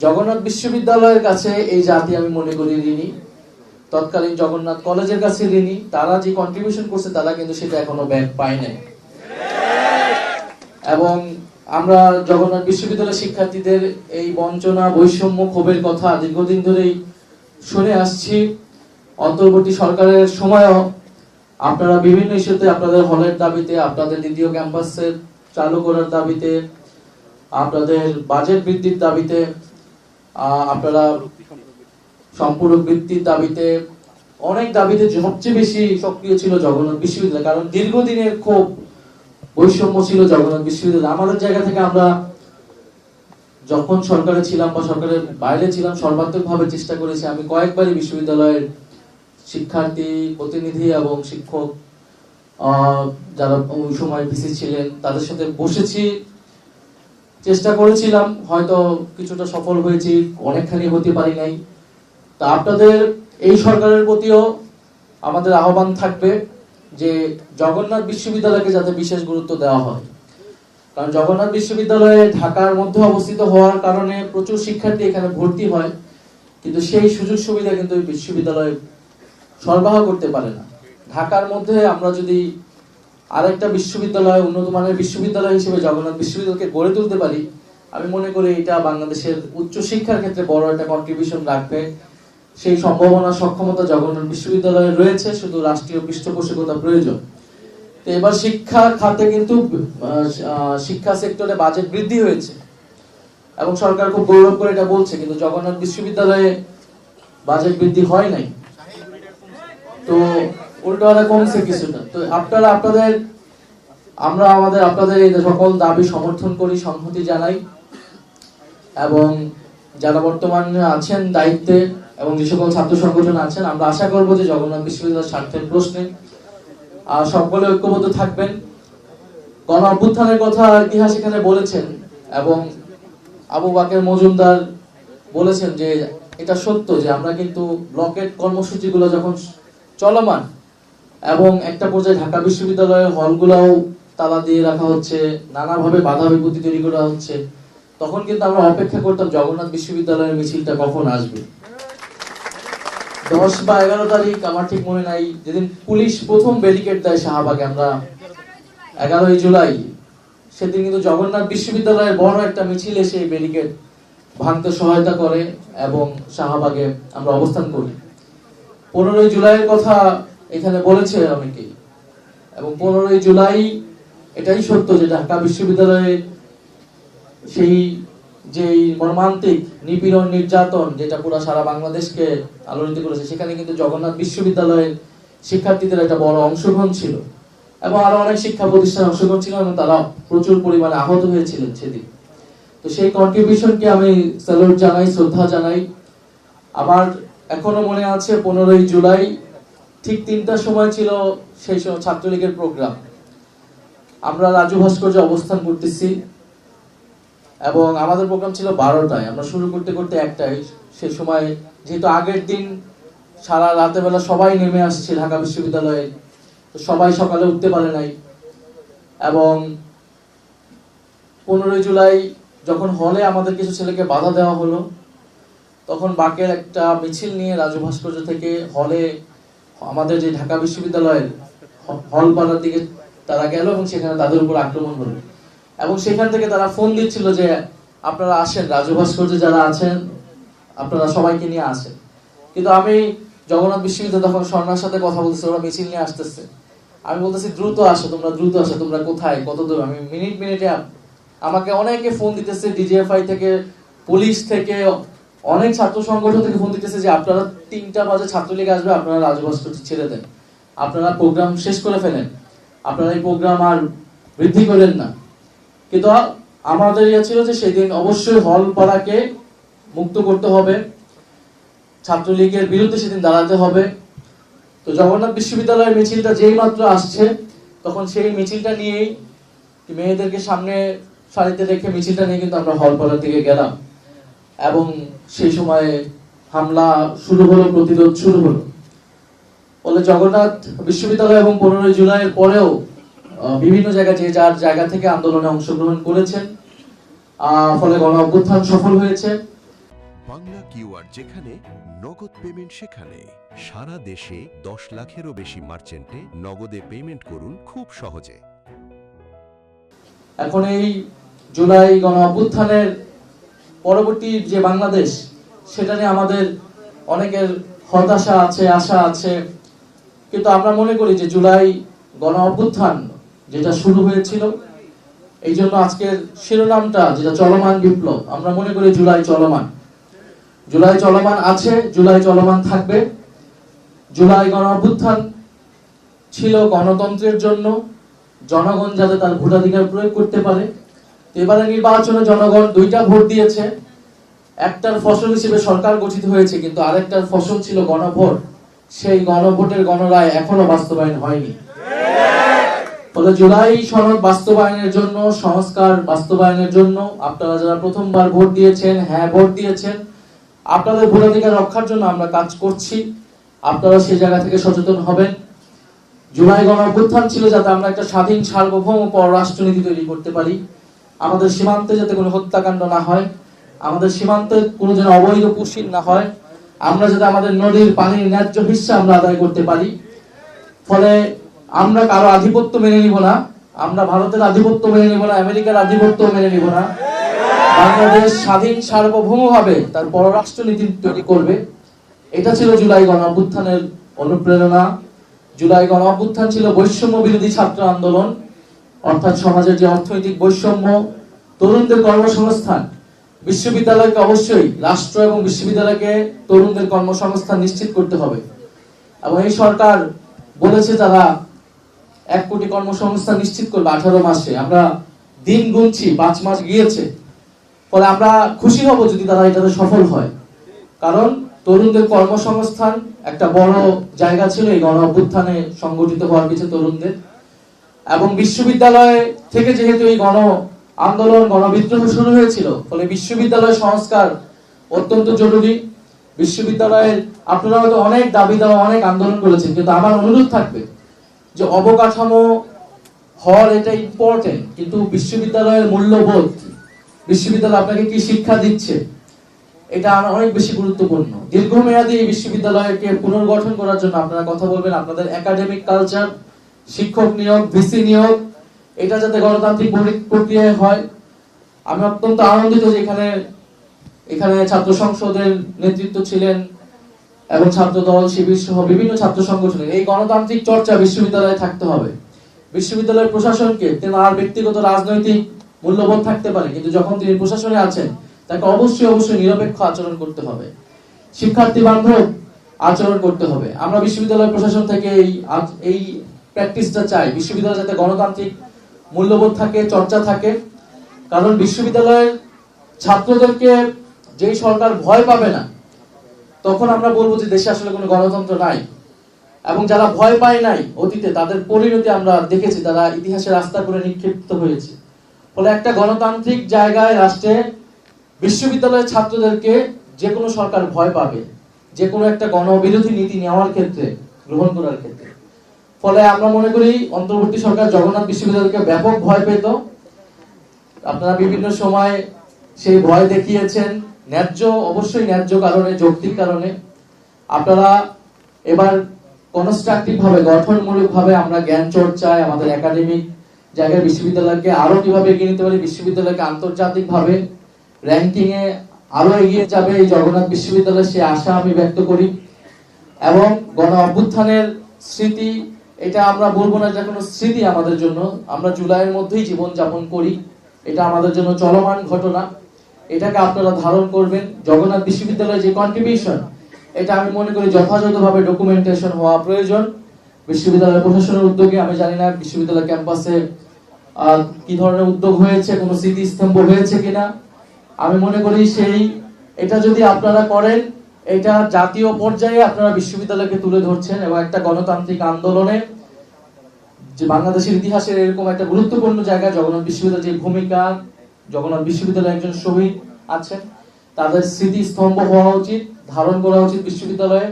জগন্নাথ বিশ্ববিদ্যালয়ের কাছে এই জাতি আমি মনে করি ঋণী, তৎকালীন জগন্নাথ কলেজের কাছে ঋণী। তারা যে কন্ট্রিবিউশন করছে তারা কিন্তু সেটা এখনো ব্যাক পায় নাই। এবং আমরা জগন্নাথ বিশ্ববিদ্যালয়ের শিক্ষার্থীদের এই বঞ্চনা, বৈষম্য, ক্ষোভের কথা দীর্ঘদিন ধরেই শুনে আসছি। অন্তর্বর্তী সরকারের সময়ও আপনারা বিভিন্ন ইস্যুতে আপনাদের হলের দাবিতে, আপনাদের দ্বিতীয় ক্যাম্পাসের চালু করার দাবিতে, আপনাদের বাজেট বৃদ্ধির দাবিতে, আপনারা সম্পূরক বৃত্তির দাবিতে, অনেক দাবিতে সবচেয়ে বেশি সক্রিয় ছিল জগন্নাথ বিশ্ববিদ্যালয়। কারণ দীর্ঘদিনের ক্ষোভ, বৈষম্য ছিল জগন্নাথ বিশ্ববিদ্যালয়। আমাদের জায়গা থেকে আমরা যখন সরকারে ছিলাম বা সরকারের বাইরে ছিলাম সর্বাত্মকভাবে চেষ্টা করেছি। আমি কয়েকবারই বিশ্ববিদ্যালয়ের শিক্ষার্থী, প্রতিনিধি এবং শিক্ষক যারা ওই সময় ভিসি ছিলেন তাদের সাথে বসেছি, চেষ্টা করেছিলাম। হয়তো কিছুটা সফল হয়েছি, অনেকখানি হতে পারি নাই। তা আপনাদের এই সরকারের প্রতিও আমাদের আহ্বান থাকবে যে জগন্নাথ বিশ্ববিদ্যালয়কে যাতে বিশেষ গুরুত্ব দেওয়া হয়। কারণ জগন্নাথ বিশ্ববিদ্যালয়ে ঢাকার মধ্যে অবস্থিত হওয়ার কারণে প্রচুর শিক্ষার্থী এখানে ভর্তি হয়, কিন্তু সেই সুযোগ সুবিধা কিন্তু বিশ্ববিদ্যালয় সরবরাহ করতে পারে না। ঢাকার মধ্যে আমরা যদি আরেকটা বিশ্ববিদ্যালয়, উন্নত মানের বিশ্ববিদ্যালয় হিসেবে জগন্নাথ বিশ্ববিদ্যালয়কে গড়ে তুলতে পারি, আমি মনে করি এটা বাংলাদেশের উচ্চ শিক্ষার ক্ষেত্রে বড় একটা কন্ট্রিবিউশন রাখবে। সেই সম্ভাবনা, সক্ষমতা জগন্নাথ বিশ্ববিদ্যালয়ে রয়েছে, শুধু রাষ্ট্রীয় পৃষ্ঠপোষকতা প্রয়োজন। তো এবার শিক্ষা খাতে কিন্তু শিক্ষা সেক্টরে বাজেট বৃদ্ধি হয়েছে এবং সরকার খুব গৌরব করে এটা বলছে, কিন্তু জগন্নাথ বিশ্ববিদ্যালয়ে বাজেট বৃদ্ধি হয় নাই, তো উল্টোটা কমছে কিছুটা। তো আপনারা আপনাদের এই সকল দাবি সমর্থন করি, সংহতি জানাই। এবং যারা বর্তমানে আছেন দায়িত্বে এবং যে সকল ছাত্র সংগঠন আছেন, আমরা আশা করবো যে জগন্নাথ বিশ্ববিদ্যালয়ের স্বার্থের প্রশ্নে সকলে ঐক্যবদ্ধ থাকবেন। গণ অভ্যুত্থানের কথা ইতিহাস এখানে বলেছেন এবং আবু বাকের মজুমদার বলেছেন যে এটা সত্য যে আমরা কিন্তু ব্লকেট কর্মসূচিগুলো যখন চলমান এবং একটা পর্যায়ে ঢাকা বিশ্ববিদ্যালয়ের হলগুলোও তালা দিয়ে রাখা হচ্ছে, নানাভাবে বাধা বিপত্তি তৈরি করা হচ্ছে, তখন কিন্তু আমরা অপেক্ষা করতাম জগন্নাথ বিশ্ববিদ্যালয়ের মিছিলটা কখন আসবে। 10 বা 11 তারিখ আমার ঠিক মনে নাই, যেদিন পুলিশ প্রথম ব্যারিকেড দেয় শাহবাগে, আমরা 11ই জুলাই, সেদিন কিন্তু জগন্নাথ বিশ্ববিদ্যালয়ের বড় একটা মিছিল এসে এই ব্যারিকেড ভাঙতে সহায়তা করে এবং শাহবাগে আমরা অবস্থান করি। 15ই জুলাইয়ের কথা এখানে বলেছে অনেকেই, এবং 15ই জুলাই এটাই সত্য যে ঢাকা বিশ্ববিদ্যালয়ে সেই যে মর্মান্তিক নিপীড়ন, নির্যাতন যেটা পুরো সারা বাংলাদেশকে আলোড়িত করেছে, সেখানে কিন্তু জগন্নাথ বিশ্ববিদ্যালয়ের শিক্ষার্থীদের একটা বড় অংশগ্রহণ ছিল এবং আরো অনেক শিক্ষা প্রতিষ্ঠান অংশগ্রহণ ছিল এবং তারা প্রচুর পরিমাণে আহত হয়েছিলেন সেদিন। তো সেই কন্ট্রিবিউশনকে আমি স্যালুট জানাই, শ্রদ্ধা জানাই। আমার এখনো মনে আছে 15ই জুলাই ঠিক 3টার সময় ছিল সেই সময় ছাত্রলীগের প্রোগ্রাম। আমরা রাজু ভাস্কর্যে অবস্থান করতেছি এবং আমাদের প্রোগ্রাম ছিল 12টায়, আমরা শুরু করতে করতে 1টায়। সেই সময় যেহেতু আগের দিন সারা রাতের বেলা সবাই নেমে আসছে ঢাকা বিশ্ববিদ্যালয়ে, তো সবাই সকালে উঠতে পারে নাই। এবং 15ই জুলাই যখন হলে আমাদের কিছু ছেলেকে বাধা দেওয়া হলো, তখন বাকের একটা মিছিল নিয়ে রাজু ভাস্কর্য থেকে হলে, আমাদের যে ঢাকা বিশ্ববিদ্যালয়ের হলপাড়ার দিকে তারা গেল এবং সেখানে তাদের উপর আক্রমণ হলো। এবং সেখান থেকে তারা ফোন দিচ্ছিল যে আপনারা আসেন, রাজু ভাস্কর্যে যারা আছেন আপনারা সবাইকে নিয়ে আসেন। কিন্তু আমি জগন্নাথ বিশ্ববিদ্যালয় তখন স্বর্ণার সাথে কথা বলতেছি, ওরা মিছিল নিয়ে আসতেছে। আমি বলতেছি দ্রুত আসো, দ্রুত আসো, তোমরা কোথায়, কত দূর? আমি মিনিটে আমাকে অনেকে ফোন দিতেছে, ডিজিএফআই থেকে, পুলিশ থেকে, অনেক ছাত্র সংগঠন থেকে ফোন দিতেছে যে আপনারা 3টা বাজে ছাত্রলীগ আসবে, আপনারা রাজু ভাস্কর্য ছেড়ে দেন, আপনারা প্রোগ্রাম শেষ করে ফেলেন, আপনারা এই প্রোগ্রাম আর বৃদ্ধি করেন না। কিন্তু আমাদের ইয়ে ছিল যে সেদিন অবশ্যই হল পাড়াকে মুক্ত করতে হবে, ছাত্রলীগের বিরুদ্ধে সেদিন দাঁড়াতে হবে। তো জগন্নাথ বিশ্ববিদ্যালয়ের মিছিলটা যেই মাত্র আসছে, তখন সেই মিছিলটা নিয়েই মেয়েদেরকে সামনে সারিতে রেখে মিছিলটা নিয়ে কিন্তু আমরা হল পাড়ার দিকে গেলাম এবং সেই সময় হামলা শুরু হলো, প্রতিরোধ শুরু হলো। ফলে জগন্নাথ বিশ্ববিদ্যালয় এবং 15ই জুলাইয়ের পরেও বিভিন্ন জায়গায় যে যার জায়গা থেকে আন্দোলনে অংশগ্রহণ করেছেন, ফলে গণ অভ্যুত্থান সফল হয়েছে। বাংলা কিউআর যেখানে নগদ পেমেন্ট সেখানে। সারা দেশে 10 লাখেরও বেশি মার্চেন্টে নগদে পেমেন্ট করুন খুব সহজে। এখন এই জুলাই গণ অভ্যুত্থানের পরবর্তী যে বাংলাদেশ, সেটা নিয়ে আমাদের অনেকের হতাশা আছে, আশা আছে, কিন্তু আমরা মনে করি যে জুলাই গণ অভ্যুত্থান যেটা শুরু হয়েছিল, এই জন্য আজকের শিরোনামটা যেটা চলমান বিপ্লব, আমরা মনে করি জুলাই চলমান। জুলাই চলমান আছে, জুলাই চলমান থাকবে। জুলাই গণ অভ্যুত্থান ছিল গণতন্ত্রের জন্য, জনগণ যাতে তার ভোটাধিকার প্রয়োগ করতে পারে। এবারে নির্বাচনে জনগণ 2টা ভোট দিয়েছে। একটার ফসল হিসেবে সরকার গঠিত হয়েছে, কিন্তু আরেকটার ফসল ছিল গণভোট। সেই গণভোটের গণরায় এখনো বাস্তবায়ন হয়নি। ফলে জুলাই সনদ বাস্তবায়নের জন্য, সংস্কার বাস্তবায়নের জন্য আপনারা যারা প্রথমবার ভোট দিয়েছেন, হ্যাঁ ভোট দিয়েছেন, আপনাদের ভোটাধিকার রক্ষার জন্য আমরা কাজ করছি। আপনারা সেই জায়গা থেকে সচেতন হবেন। জুলাই গণ অভ্যুত্থান ছিল যাতে আমরা একটা স্বাধীন সার্বভৌম পররাষ্ট্রনীতি তৈরি করতে পারি। আমাদের সীমান্তে যাতে কোনো হত্যাকাণ্ড না হয়, আমাদের সীমান্তে কোনো যেন অবৈধ পুশিন না হয়, আমরা যাতে আমাদের নদীর পানির ন্যায্য হিস্সা আমরা আদায় করতে পারি। ফলে আমরা কারো আধিপত্য মেনে নিব না, আমরা ভারতের আধিপত্য মেনে নিব না, আমেরিকার আধিপত্য মেনে নিব না। বাংলাদেশ স্বাধীন সার্বভৌমভাবে তার পররাষ্ট্রনীতি তৈরি করবে। এটা ছিল জুলাই গণ অভ্যুত্থানের অনুপ্রেরণা। জুলাই গণ অভ্যুত্থান ছিল বৈষম্য বিরোধী ছাত্র আন্দোলন, অর্থাৎ সমাজের যে অর্থনৈতিক বৈষম্য, তরুণদের কর্মসংস্থান। বিশ্ববিদ্যালয়কে অবশ্যই, রাষ্ট্র এবং বিশ্ববিদ্যালয়কে তরুণদের কর্মসংস্থান নিশ্চিত করতে হবে। এবং এই সরকার বলেছে তারা 1 কোটি কর্মসংস্থান নিশ্চিত করবে 18 মাসে। আমরা দিন গুনছি, 5 মাস গিয়েছে। ফলে আমরা খুশি হব যদি তারা এটাতে সফল হয়, কারণ তরুণদের কর্মসংস্থান একটা বড় জায়গা ছিল এই গণ অভ্যুত্থানে সংগঠিত হওয়ার পিছনে তরুণদের। এবং বিশ্ববিদ্যালয় থেকে যেহেতু এই গণ আন্দোলন, গণবিদ্রোহ শুরু হয়েছিল, ফলে বিশ্ববিদ্যালয় সংস্কার অত্যন্ত জরুরি। বিশ্ববিদ্যালয়ের আপনারা হয়তো অনেক দাবি দেওয়া, অনেক আন্দোলন করেছেন, কিন্তু আমার অনুরোধ থাকবে যে অবকাঠামো হল এটা ইম্পর্টেন্ট, কিন্তু বিশ্ববিদ্যালয়ের মূল্যবোধ, বিশ্ববিদ্যালয় আপনাকে কি শিক্ষা দিচ্ছে, এটা অনেক বেশি গুরুত্বপূর্ণ। দীর্ঘমেয়াদী এই বিশ্ববিদ্যালয়কে পুনর্গঠন করার জন্য আপনারা কথা বলবেন। আপনাদের একাডেমিক কালচার, শিক্ষক নিয়োগ, ভিসি নিয়োগ, এটা যাতে গণতান্ত্রিক প্রক্রিয়ায় হয়। আমি অত্যন্ত আনন্দিত যে এখানে ছাত্র সংসদের নেতৃত্ব ছিলেন এবং ছাত্র দল, শিবির সহ বিভিন্ন ছাত্র সংগঠনের। এই গণতান্ত্রিক চর্চা বিশ্ববিদ্যালয়ে থাকতে হবে। বিশ্ববিদ্যালয়ের প্রশাসনকে তার ব্যক্তিগত রাজনৈতিক মূল্যবোধ থাকতে পারে, কিন্তু যখন তিনি প্রশাসনে আছেন তাকে অবশ্যই নিরপেক্ষ আচরণ করতে হবে, শিক্ষার্থী বান্ধব আচরণ করতে হবে। আমরা বিশ্ববিদ্যালয় প্রশাসন থেকে এই প্র্যাকটিসটা চাই, বিশ্ববিদ্যালয়ে যাতে গণতান্ত্রিক মূল্যবোধ থাকে, চর্চা থাকে। কারণ বিশ্ববিদ্যালয়ের ছাত্রদেরকে যেই সরকার ভয় পাবে না, তখন আমরা বলবো যে দেশে আসলে কোনো গণতন্ত্র নাই। এবং যারা ভয় পায় নাই অতীতে, তাদের পরিণতি আমরা দেখেছি, তারা ইতিহাসের রাস্তা করে নিক্ষিপ্ত হয়েছে। ফলে একটা গণতান্ত্রিক জায়গায়, রাষ্ট্রে বিশ্ববিদ্যালয়ের ছাত্রদেরকে যে কোনো সরকার ভয় পাবে, যে কোনো একটা গণবিরোধী নীতি নেওয়ার ক্ষেত্রে, গ্রহণ করার ক্ষেত্রে। ফলে আমরা মনে করি অন্তর্বর্তী সরকার জগন্নাথ বিশ্ববিদ্যালয়কে ব্যাপক ভয় পেত। আপনারা বিভিন্ন সময় সেই ভয় দেখিয়েছেন, অবশ্যই ন্যায্য কারণে, যৌক্তিক কারণে। আপনারা এবার কনস্ট্রাকটিভ ভাবে, গঠনমূলক ভাবে আমরা জ্ঞান চর্চায়, আমাদের একাডেমিক জায়গায় বিশ্ববিদ্যালয়কে আরো কিভাবে এগিয়ে নিতে পারি, বিশ্ববিদ্যালয়কে আন্তর্জাতিক ভাবে র্যাঙ্কিং এ আরো এগিয়ে যাবে এই জগন্নাথ বিশ্ববিদ্যালয়, সে আশা আমি ব্যক্ত করি। এবং গণ অভ্যুত্থানের স্মৃতি, এটা আমরা বলবো না এটা কোনো স্মৃতি আমাদের জন্য, আমরা জুলাইয়ের মধ্যেই জীবন যাপন করি, এটা আমাদের জন্য চলমান ঘটনা। এটাকে আপনারা ধারণ করবেন। জগন্নাথ বিশ্ববিদ্যালয়ের যে কন্ট্রিবিউশন, এটা আমি মনে করি যথাযথভাবে ডকুমেন্টেশন হওয়া প্রয়োজন। বিশ্ববিদ্যালয় প্রশাসনের উদ্যোগে, আমি জানি না বিশ্ববিদ্যালয় ক্যাম্পাসে কি ধরনের উদ্যোগ হয়েছে, কোনো স্মৃতিস্তম্ভ হয়েছে কিনা। আমি মনে করি এটা যদি আপনারা করেন, এটা জাতীয় পর্যায়ে আপনারা বিশ্ববিদ্যালয়কে তুলে ধরছেন এবং একটা গণতান্ত্রিক আন্দোলনে যে বাংলাদেশের ইতিহাসের এরকম একটা গুরুত্বপূর্ণ জায়গা জগন্নাথ বিশ্ববিদ্যালয়ের যে ভূমিকা, জগন্নাথ বিশ্ববিদ্যালয়ে একজন শহীদ আছেন, তাদের স্মৃতিস্তম্ভ হওয়া উচিত, ধারণ করা উচিত বিশ্ববিদ্যালয়ে।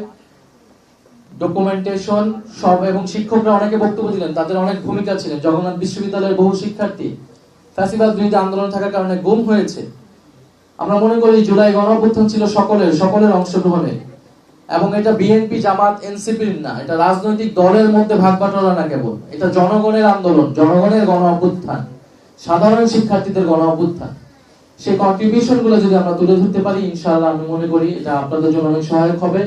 ডকুমেন্টেশন সব, এবং শিক্ষকরা অনেকে বক্তব্য দিলেন, তাদের অনেক ভূমিকা ছিলেন। জগন্নাথ বিশ্ববিদ্যালয়ের বহু শিক্ষার্থী ফ্যাসিবাদ বিরোধী আন্দোলন থাকার কারণে গুম হয়েছে। আমরা মনে করি জুলাই গণঅভ্যুত্থান ছিল সকলের অংশগ্রহণে, এবং এটা বিএনপি জামাত এনসিপির না, এটা রাজনৈতিক দলের মধ্যে ভাগ বাটোয়ারা না, কেবল এটা জনগণের আন্দোলন, জনগণের গণঅভ্যুত্থান, সাধারণ শিক্ষার্থীদের গণঅভ্যুত্থান। সেই কন্ট্রিবিউশন গুলো যদি আমরা তুলে ধরতে পারি, ইনশাআল্লাহ আমি মনে করি এটা আপনাদের জন্য অনেক সহায়ক হবে।